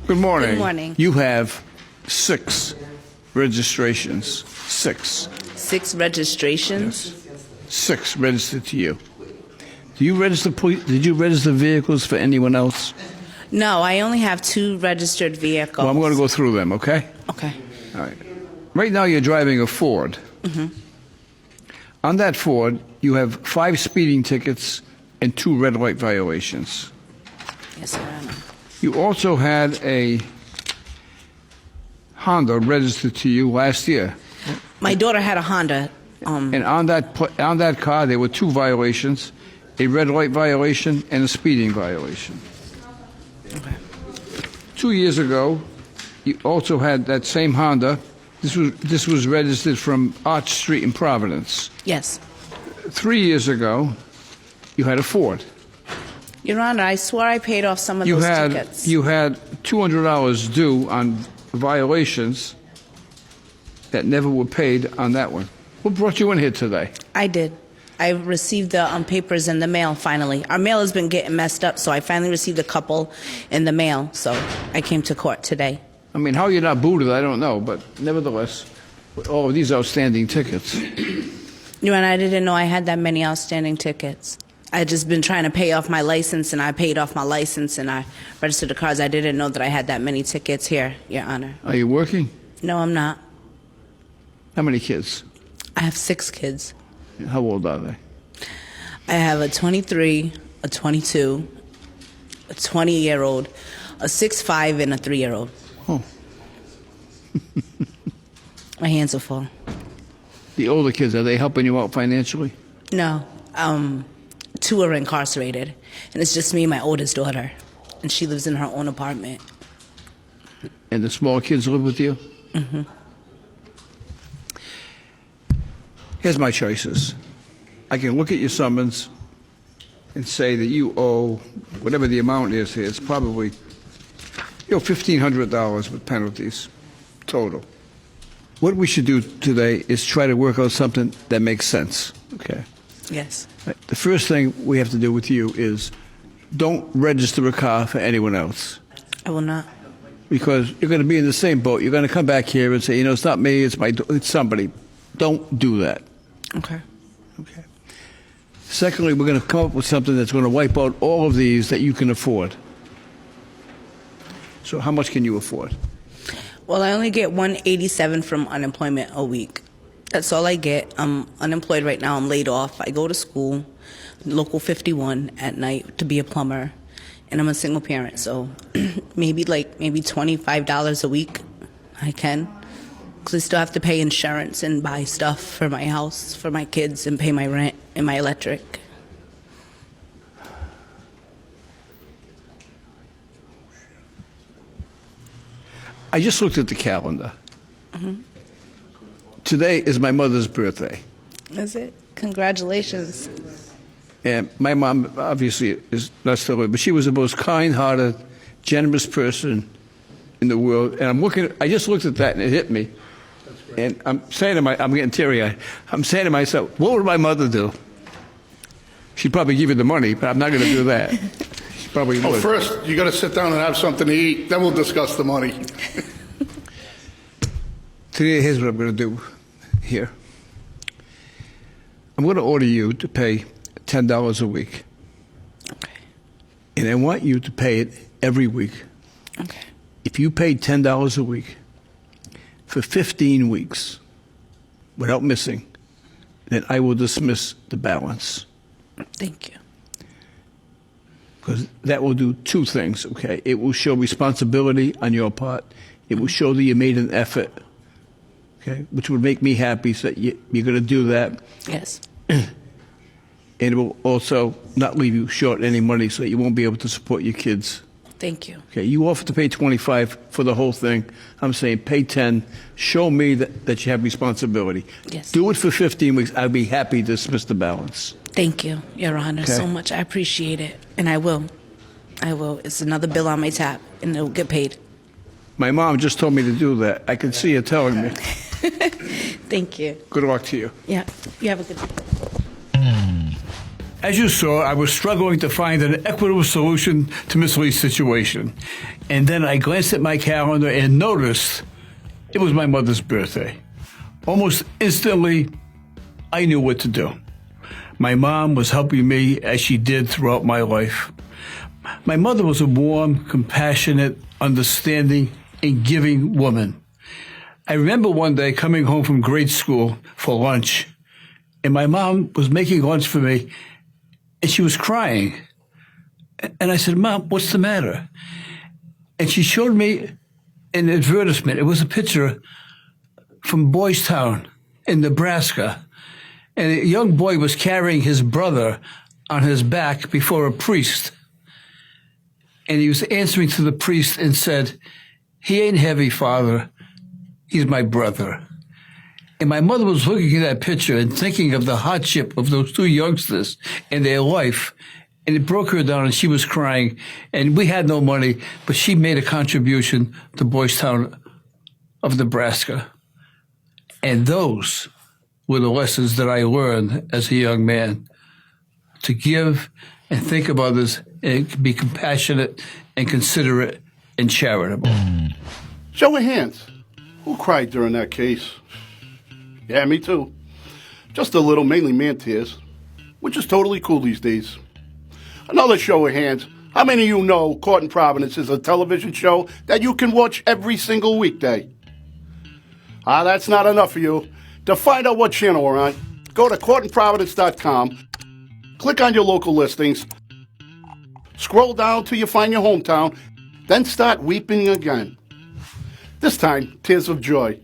Good morning. Good morning. You have 6 registrations. 6. 6 registrations? 6 registered to you. Do you register? Did you register vehicles for anyone else? No, I only have 2 registered vehicles. Well, I'm going to go through them, okay? Okay. All right. Right now you're driving a Ford. On that Ford, you have 5 speeding tickets and 2 red light violations. Yes, Your Honor. You also had a Honda registered to you last year. My daughter had a Honda. And on that car, there were 2 violations, a red light violation and a speeding violation. Okay. 2 years ago, you also had that same Honda. This was registered from Arch Street in Providence. Yes. 3 years ago, you had a Ford. Your Honor, I swore I paid off some of those tickets. You had $200 due on violations that never were paid on that one. What brought you in here today? I did. I received the papers in the mail finally. Our mail has been getting messed up, so I finally received a couple in the mail. So I came to court today. I mean, how you're not booted, I don't know, but nevertheless, with all of these outstanding tickets. Your Honor, I didn't know I had that many outstanding tickets. I had just been trying to pay off my license, and I paid off my license, and I registered the cars. I didn't know that I had that many tickets here, Your Honor. Are you working? No, I'm not. How many kids? I have 6 kids. How old are they? I have a 23, a 22, a 20-year-old, a 6'5", and a 3-year-old. Oh. My hands are full. The older kids, are they helping you out financially? No. 2 are incarcerated, and it's just me and my oldest daughter, and she lives in her own apartment. And the small kids live with you? Mm-hmm. Here's my choices. I can look at your summons and say that you owe whatever the amount is here. It's probably $1,500 with penalties total. What we should do today is try to work out something that makes sense. Okay. Yes. The first thing we have to do with you is don't register a car for anyone else. I will not. Because you're going to be in the same boat. You're going to come back here and say, it's not me, it's somebody. Don't do that. Okay. Okay. Secondly, we're going to come up with something that's going to wipe out all of these that you can afford. So how much can you afford? Well, I only get $187 from unemployment a week. That's all I get. I'm unemployed right now. I'm laid off. I go to school, local 51 at night to be a plumber, and I'm a single parent. So maybe $25 a week I can, because I still have to pay insurance and buy stuff for my house, for my kids, and pay my rent and my electric. I just looked at the calendar. Today is my mother's birthday. Is it? Congratulations. And my mom obviously is not still living, but she was the most kind-hearted, generous person in the world. And I just looked at that and it hit me. And I'm getting teary-eyed. I'm saying to myself, what would my mother do? She'd probably give you the money, but I'm not going to do that. She probably would. First, you got to sit down and have something to eat. Then we'll discuss the money. Today, here's what I'm going to do here. I'm going to order you to pay $10 a week. Okay. And I want you to pay it every week. Okay. If you pay $10 a week for 15 weeks without missing, then I will dismiss the balance. Thank you. Because that will do 2 things, okay? It will show responsibility on your part. It will show that you made an effort, okay? Which would make me happy, so that you're going to do that. Yes. And it will also not leave you short any money, so that you won't be able to support your kids. Thank you. Okay, you offer to pay $25 for the whole thing. I'm saying pay $10. Show me that you have responsibility. Yes. Do it for 15 weeks. I'd be happy to dismiss the balance. Thank you, Your Honor, Okay. so much. I appreciate it. And I will. I will. It's another bill on my tab, and it'll get paid. My mom just told me to do that. I can see her telling me. Thank you. Good luck to you. Yeah. You have a good day. As you saw, I was struggling to find an equitable solution to Miss Lee's situation. And then I glanced at my calendar and noticed it was my mother's birthday. Almost instantly, I knew what to do. My mom was helping me as she did throughout my life. My mother was a warm, compassionate, understanding, and giving woman. I remember one day coming home from grade school for lunch, and my mom was making lunch for me, and she was crying. And I said, "Mom, what's the matter?" And she showed me an advertisement. It was a picture from Boys Town in Nebraska. And a young boy was carrying his brother on his back before a priest. And he was answering to the priest and said, "He ain't heavy, Father. He's my brother." And my mother was looking at that picture and thinking of the hardship of those two youngsters in their life. And it broke her down, and she was crying. And we had no money, but she made a contribution to Boys Town of Nebraska. And those were the lessons that I learned as a young man, to give and think of others and be compassionate and considerate and charitable. Show of hands. Who cried during that case? Yeah, me too. Just a little, mainly man tears, which is totally cool these days. Another show of hands. How many of you know Court in Providence is a television show that you can watch every single weekday? That's not enough for you. To find out what channel we're on, go to courtinprovidence.com, click on your local listings, scroll down till you find your hometown, then start weeping again. This time, tears of joy.